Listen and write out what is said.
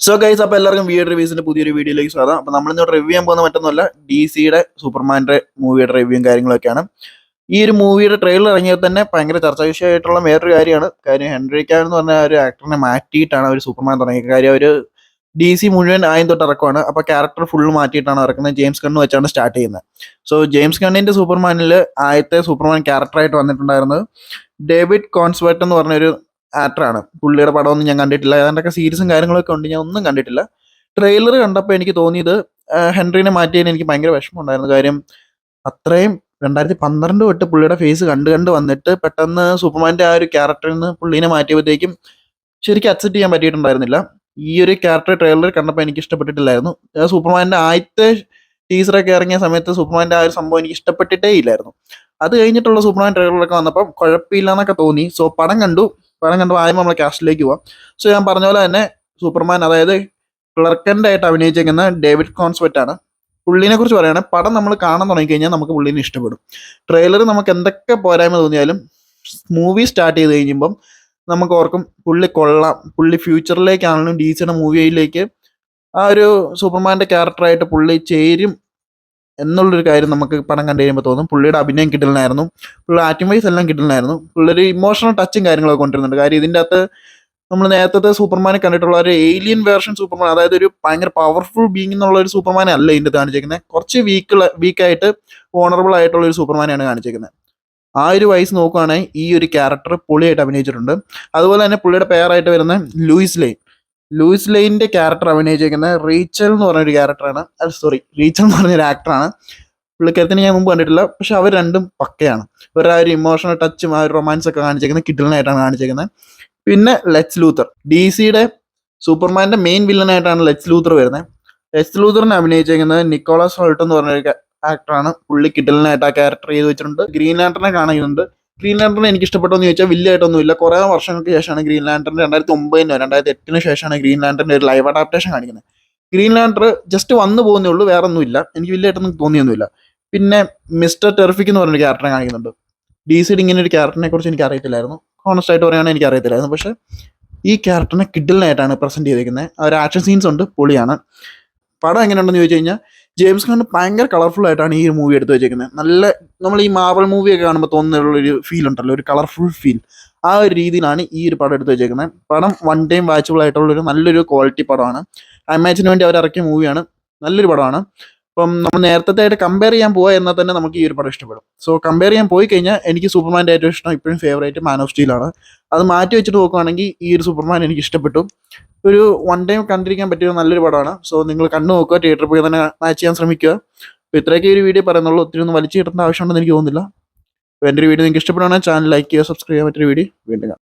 So guys, അപ്പോൾ എല്ലാവർക്കും wear റിവ്യൂസിന്റെ പുതിയൊരു വീഡിയോയിലേക്ക് സ്വാഗതം. അപ്പോൾ നമ്മളിന്നോട് റിവ്യൂ ചെയ്യാൻ പോകുന്ന മറ്റൊന്നുമല്ല, DC-യുടെ സൂപ്പർമാൻ്റെ മൂവിയുടെ റിവ്യൂയും കാര്യങ്ങളൊക്കെയാണ്. ഈ ഒരു മൂവിയുടെ ട്രെയിലർ ഇറങ്ങിയത് തന്നെ ഭയങ്കര ചർച്ചാ വിഷയമായിട്ടുള്ള വേറൊരു കാര്യം ഹെൻറി കാവിൽ എന്ന് പറഞ്ഞ ഒരു ആക്ടറിനെ മാറ്റിയിട്ടാണ് അവർ സൂപ്പർമാൻ തുടങ്ങിയത്. കാര്യം അവർ DC മുഴുവൻ ആയും തൊട്ട് ഇറക്കുവാണ്. അപ്പോൾ ക്യാരക്ടർ ഫുള്ള് മാറ്റിയിട്ടാണ് ഇറക്കുന്നത്. ജെയിംസ് ഗണ്ണ് വെച്ചാണ് സ്റ്റാർട്ട് ചെയ്യുന്നത്. സോ ജെയിംസ് ഗണ്ണിന്റെ സൂപ്പർമാനിൽ ആദ്യത്തെ സൂപ്പർമാൻ ക്യാരക്ടറായിട്ട് വന്നിട്ടുണ്ടായിരുന്നത് ഡേവിഡ് കോൺസ്വേർട്ട് എന്ന് പറഞ്ഞൊരു ആക്ടറാണ്. പുള്ളിയുടെ പടമൊന്നും ഞാൻ കണ്ടിട്ടില്ല. ഏതാണ്ടൊക്കെ സീരീസും കാര്യങ്ങളൊക്കെ ഉണ്ട്, ഞാൻ ഒന്നും കണ്ടിട്ടില്ല. ട്രെയിലർ കണ്ടപ്പോൾ എനിക്ക് തോന്നിയത് ഹെൻറിനെ മാറ്റിയതിന് എനിക്ക് ഭയങ്കര വിഷമമുണ്ടായിരുന്നു. കാര്യം അത്രയും 2012 തൊട്ട് പുള്ളിയുടെ ഫേസ് കണ്ട് വന്നിട്ട് പെട്ടെന്ന് സൂപ്പർമാൻ്റെ ആ ഒരു ക്യാരക്ടറിൽ നിന്ന് പുള്ളീനെ മാറ്റിയപ്പോഴത്തേക്കും ശരിക്കും അക്സെപ്റ്റ് ചെയ്യാൻ പറ്റിയിട്ടുണ്ടായിരുന്നില്ല. ഈ ഒരു ക്യാരക്ടർ ട്രെയിലർ കണ്ടപ്പോൾ എനിക്ക് ഇഷ്ടപ്പെട്ടിട്ടില്ലായിരുന്നു. സൂപ്പർമാൻ്റെ ആദ്യത്തെ ടീസറൊക്കെ ഇറങ്ങിയ സമയത്ത് സൂപ്പർമാൻ്റെ ആ ഒരു സംഭവം എനിക്ക് ഇഷ്ടപ്പെട്ടിട്ടേ ഇല്ലായിരുന്നു. അത് കഴിഞ്ഞിട്ടുള്ള സൂപ്പർമാൻ ട്രെയിലറൊക്കെ വന്നപ്പോൾ കുഴപ്പമില്ല എന്നൊക്കെ തോന്നി. സോ പടം കണ്ടു ആദ്യം നമ്മളെ കാസ്റ്റിലേക്ക് പോവാം. സോ ഞാൻ പറഞ്ഞ പോലെ തന്നെ സൂപ്പർമാൻ, അതായത് ക്ലർക്കൻ്റെ ആയിട്ട് അഭിനയിച്ചിരിക്കുന്ന ഡേവിഡ് കോൺസ്വേർട്ട് ആണ്. പുള്ളിനെ കുറിച്ച് പറയുകയാണെങ്കിൽ പടം നമ്മൾ കാണാൻ തുടങ്ങിക്കഴിഞ്ഞാൽ നമുക്ക് പുള്ളിനെ ഇഷ്ടപ്പെടും. ട്രെയിലർ നമുക്ക് എന്തൊക്കെ പോരായ്മ തോന്നിയാലും മൂവി സ്റ്റാർട്ട് ചെയ്ത് കഴിയുമ്പം നമുക്ക് ഓർക്കും പുള്ളി കൊള്ളാം, പുള്ളി ഫ്യൂച്ചറിലേക്കാണെങ്കിലും DC-യുടെ മൂവിയിലേക്ക് ആ ഒരു സൂപ്പർമാൻ്റെ ക്യാരക്ടറായിട്ട് പുള്ളി ചേരും എന്നുള്ളൊരു കാര്യം നമുക്ക് പടം കണ്ടു കഴിയുമ്പോൾ തോന്നും. പുള്ളിയുടെ അഭിനയം കിട്ടലിനായിരുന്നു, പുള്ളിയുടെ ആക്ടിംഗ് വൈസ് എല്ലാം കിട്ടലിനായിരുന്നു. പുള്ളിയൊരു ഇമോഷണൽ ടച്ചും കാര്യങ്ങളൊക്കെ കൊണ്ടുവരുന്നുണ്ട്. കാര്യം ഇതിൻ്റെ അകത്ത് നമ്മൾ നേരത്തെ സൂപ്പർമാനെ കണ്ടിട്ടുള്ള ഒരു ഏലിയൻ വേർഷൻ സൂപ്പർമാൻ, അതായത് ഒരു ഭയങ്കര പവർഫുൾ ബീങ് എന്നുള്ള ഒരു സൂപ്പർമാനെ അല്ല ഇതിൻ്റെ കാണിച്ചേക്കുന്നത്. കുറച്ച് വീക്കായിട്ട് വോണറബിൾ ആയിട്ടുള്ള ഒരു സൂപ്പർമാനെയാണ് കാണിച്ചേക്കുന്നത്. ആ ഒരു വയസ്സ് നോക്കുകയാണെങ്കിൽ ഈ ഒരു ക്യാരക്ടർ പൊളിയായിട്ട് അഭിനയിച്ചിട്ടുണ്ട്. അതുപോലെ തന്നെ പുള്ളിയുടെ പേരായിട്ട് വരുന്ന ലൂയിസ് ലെയിൻ്റെ ക്യാരക്ടർ അഭിനയിച്ചിരിക്കുന്നത് റീച്ചൽ എന്ന് പറഞ്ഞൊരു ക്യാരക്ടറാണ്. റീച്ചൽ എന്ന് പറഞ്ഞൊരു ആക്ടറാണ്. പുള്ളിക്കാരത്തിന് ഞാൻ മുമ്പ് കണ്ടിട്ടില്ല, പക്ഷെ അവർ രണ്ടും പക്കയാണ്. ഒരു ആ ഒരു ഇമോഷണൽ ടച്ചും ആ ഒരു റൊമാൻസ് ഒക്കെ കാണിച്ചേക്കുന്നത് കിഡിലിനായിട്ടാണ് കാണിച്ചേക്കുന്നത്. പിന്നെ ലെക്സ് ലൂത്തർ, DC-യുടെ സൂപ്പർമാൻ്റെ മെയിൻ വില്ലനായിട്ടാണ് ലെക്സ് ലൂത്തർ വരുന്നത്. ലെക്സ് ലൂത്തറിനെ അഭിനയിച്ചേക്കുന്നത് നിക്കോളാസ് ഹോൾട്ട് എന്ന് പറഞ്ഞൊരു ആക്ടറാണ്. പുള്ളി കിഡിലിനായിട്ട് ആ ക്യാരക്ടർ ചെയ്ത് വെച്ചിട്ടുണ്ട്. ഗ്രീൻ ലാന്ററിനെ കാണുന്നുണ്ട്. ഗ്രീൻ ലാന്ററിൻ എനിക്ക് ഇഷ്ടപ്പെട്ടോ എന്ന് ചോദിച്ചാൽ വലിയ ആയിട്ടൊന്നുമില്ല. കുറേ വർഷങ്ങൾക്ക് ശേഷമാണ് ഗ്രീൻ ലാന്ററിൻ 2009-2008 ശേഷമാണ് ഗ്രീൻ ലാന്ററിൻ്റെ ഒരു ലൈവ് അഡാപ്റ്റേഷൻ കാണിക്കുന്നത്. ഗ്രീൻ ലാന്റർ ജസ്റ്റ് വന്നു പോകുന്നേ ഉള്ളൂ, വേറെ ഒന്നുമില്ല. എനിക്ക് വലിയ ആയിട്ടൊന്നും തോന്നിയൊന്നുമില്ല. പിന്നെ മിസ്റ്റർ ടെറിഫിക് എന്ന് പറഞ്ഞൊരു ക്യാരക്ടറെ കാണിക്കുന്നുണ്ട്. DC-യുടെ ഇങ്ങനെ ഒരു ക്യാരക്ടറിനെ കുറിച്ച് എനിക്ക് അറിയത്തില്ലായിരുന്നു. ഹോണസ്റ്റ് ആയിട്ട് പറയുകയാണെങ്കിൽ എനിക്ക് അറിയത്തില്ലായിരുന്നു. പക്ഷേ ഈ ക്യാരക്ടറിനെ കിഡിലിനായിട്ടാണ് പ്രസൻറ്റ് ചെയ്തിരിക്കുന്നത്. ആ ഒരു ആക്ഷൻ സീൻസ് ഉണ്ട്, പൊളിയാണ്. പടം എങ്ങനെയുണ്ടെന്ന് ചോദിച്ചു കഴിഞ്ഞാൽ ജെയിംസ് ഗണ്ണ് ഭയങ്കര കളർഫുൾ ആയിട്ടാണ് ഈ മൂവി എടുത്ത് വെച്ചേക്കുന്നത്. നല്ല നമ്മൾ ഈ മാർവൽ മൂവിയൊക്കെ കാണുമ്പോൾ തോന്നുന്നുള്ളൊരു ഫീൽ ഉണ്ടല്ലോ, ഒരു കളർഫുൾ ഫീൽ. ആ ഒരു രീതിയിലാണ് ഈ ഒരു പടം എടുത്ത് വെച്ചേക്കുന്നത്. പടം വൺ ടൈം വാച്ചബിൾ ആയിട്ടുള്ളൊരു നല്ലൊരു ക്വാളിറ്റി പടമാണ്. IMAX-ന് വേണ്ടി അവർ ഇറക്കിയ മൂവിയാണ്. നല്ലൊരു പടമാണ്. അപ്പം നമ്മൾ നേരത്തെ ആയിട്ട് കമ്പയർ ചെയ്യാൻ പോവുക എന്നാൽ തന്നെ നമുക്ക് ഈ ഒരു പടം ഇഷ്ടപ്പെടും. സോ കമ്പയർ ചെയ്യാൻ പോയി കഴിഞ്ഞാൽ എനിക്ക് സൂപ്പർമാൻ്റെ ഏറ്റവും ഇഷ്ടം, ഇപ്പോഴും ഫേവറേറ്റ്, മാൻ ഓഫ് സ്റ്റീലാണ്. അത് മാറ്റി വെച്ചിട്ട് നോക്കുകയാണെങ്കിൽ ഈ ഒരു സൂപ്പർമാൻ എനിക്ക് ഇഷ്ടപ്പെട്ടു. ഒരു വൺ ടൈം കണ്ടിരിക്കാൻ പറ്റിയ നല്ലൊരു പടമാണ്. സോ നിങ്ങൾ കണ്ടു നോക്കുക, തിയേറ്ററിൽ പോയി തന്നെ മാച്ച് ചെയ്യാൻ ശ്രമിക്കുക. അപ്പോൾ ഇത്രയൊക്കെ ഒരു വീഡിയോ പറയുന്നുള്ളൂ. ഒത്തിരി ഒന്നും വലിച്ചു കിട്ടേണ്ട ആവശ്യമുണ്ടെന്ന് എനിക്ക് തോന്നുന്നില്ല. അപ്പോൾ എൻ്റെ ഒരു വീഡിയോ നിങ്ങൾക്ക് ഇഷ്ടപ്പെടുകയാണെങ്കിൽ ചാനൽ ലൈക്ക് ചെയ്യുക, സബ്സ്ക്രൈബ് ചെയ്യാൻ. മറ്റൊരു വീഡിയോ വീണ്ടും കാണാം.